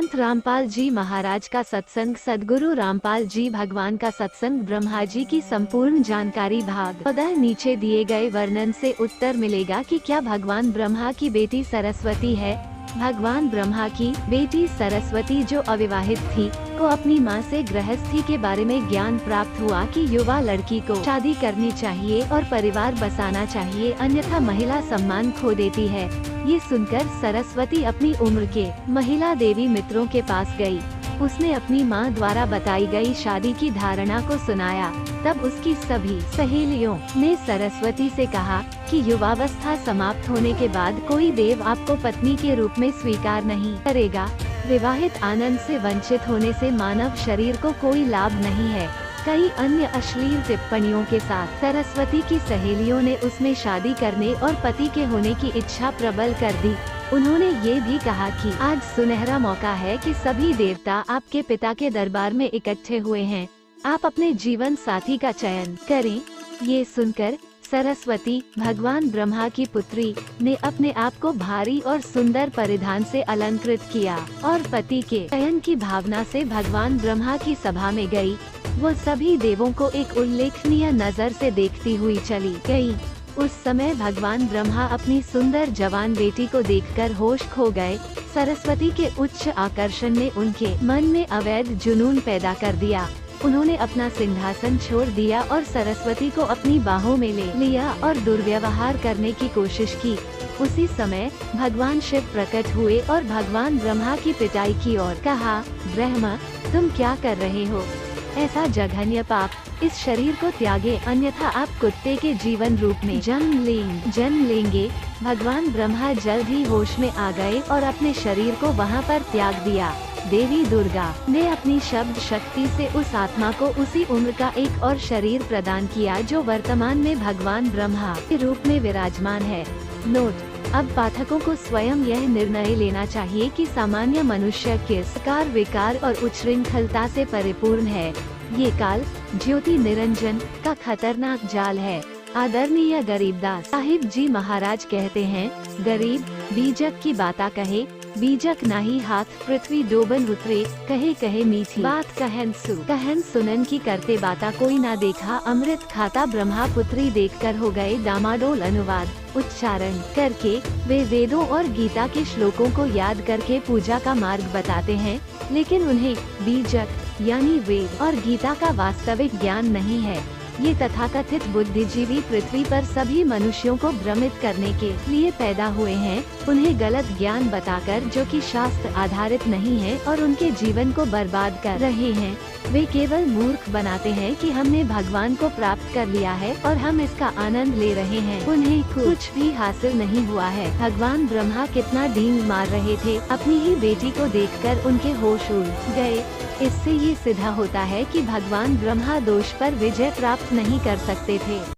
संत रामपाल जी महाराज का सत्संग। सद्गुरु रामपाल जी भगवान का सत्संग। ब्रह्मा जी की संपूर्ण जानकारी। भाग 14 नीचे दिए गए वर्णन से उत्तर मिलेगा कि क्या भगवान ब्रह्मा की बेटी सरस्वती है। भगवान ब्रह्मा की बेटी सरस्वती जो अविवाहित थी को अपनी मां से गृहस्थी के बारे में ज्ञान प्राप्त हुआ कि युवा लड़की को शादी करनी चाहिए और परिवार बसाना चाहिए, अन्यथा महिला सम्मान खो देती है। ये सुनकर सरस्वती अपनी उम्र के महिला देवी मित्रों के पास गई। उसने अपनी मां द्वारा बताई गई शादी की धारणा को सुनाया। तब उसकी सभी सहेलियों ने सरस्वती से कहा कि युवावस्था समाप्त होने के बाद कोई देव आपको पत्नी के रूप में स्वीकार नहीं करेगा। विवाहित आनंद से वंचित होने से मानव शरीर को कोई लाभ नहीं है। कई अन्य अश्लील टिप्पणियों के साथ सरस्वती की सहेलियों ने उसमें शादी करने और पति के होने की इच्छा प्रबल कर दी। उन्होंने ये भी कहा कि आज सुनहरा मौका है कि सभी देवता आपके पिता के दरबार में इकट्ठे हुए हैं, आप अपने जीवन साथी का चयन करें। ये सुनकर सरस्वती भगवान ब्रह्मा की पुत्री ने अपने आप को भारी और सुंदर परिधान से अलंकृत किया और पति के चयन की भावना से भगवान ब्रह्मा की सभा में गई। वो सभी देवों को एक उल्लेखनीय नजर से देखती हुई चली गई। उस समय भगवान ब्रह्मा अपनी सुंदर जवान बेटी को देखकर होश खो गए। सरस्वती के उच्च आकर्षण ने उनके मन में अवैध जुनून पैदा कर दिया। उन्होंने अपना सिंहासन छोड़ दिया और सरस्वती को अपनी बाहों में ले लिया और दुर्व्यवहार करने की कोशिश की। उसी समय भगवान शिव प्रकट हुए और भगवान ब्रह्मा की पिटाई की और कहा, ब्रह्मा तुम क्या कर रहे हो? ऐसा जघन्य पाप, इस शरीर को त्यागे, अन्यथा आप कुत्ते के जीवन रूप में जन्म लेंगे। भगवान ब्रह्मा जल्द ही होश में आ गए और अपने शरीर को वहां पर त्याग दिया। देवी दुर्गा ने अपनी शब्द शक्ति से उस आत्मा को उसी उम्र का एक और शरीर प्रदान किया जो वर्तमान में भगवान ब्रह्मा के रूप में विराजमान है। नोट: अब पाठकों को स्वयं यह निर्णय लेना चाहिए कि सामान्य मनुष्य किस कार विकार और उच्छृंखलता से परिपूर्ण है। ये काल ज्योति निरंजन का खतरनाक जाल है। आदरणीय गरीबदास साहिब जी महाराज कहते हैं, गरीब बीजक की बाता कहे, बीजक नाही हाथ पृथ्वी डोबन उतरे, कहे कहे मीठी बात कहन सुनन की करते बाता कोई ना देखा। अमृत खाता ब्रह्मा पुत्री देखकर हो गए डामाडोल। अनुवाद: उच्चारण करके वे वेदों और गीता के श्लोकों को याद करके पूजा का मार्ग बताते हैं, लेकिन उन्हें बीजक यानी वेद और गीता का वास्तविक ज्ञान नहीं है। ये तथाकथित बुद्धिजीवी पृथ्वी पर सभी मनुष्यों को भ्रमित करने के लिए पैदा हुए हैं। उन्हें गलत ज्ञान बताकर जो कि शास्त्र आधारित नहीं है और उनके जीवन को बर्बाद कर रहे हैं। वे केवल मूर्ख बनाते हैं कि हमने भगवान को प्राप्त कर लिया है और हम इसका आनंद ले रहे हैं। उन्हें कुछ भी हासिल नहीं हुआ है। भगवान ब्रह्मा कितना डींग मार रहे थे, अपनी ही बेटी को देखकर उनके होश उड़ गए। इससे ये सिद्ध होता है कि भगवान ब्रह्मा दोष पर विजय प्राप्त नहीं कर सकते थे।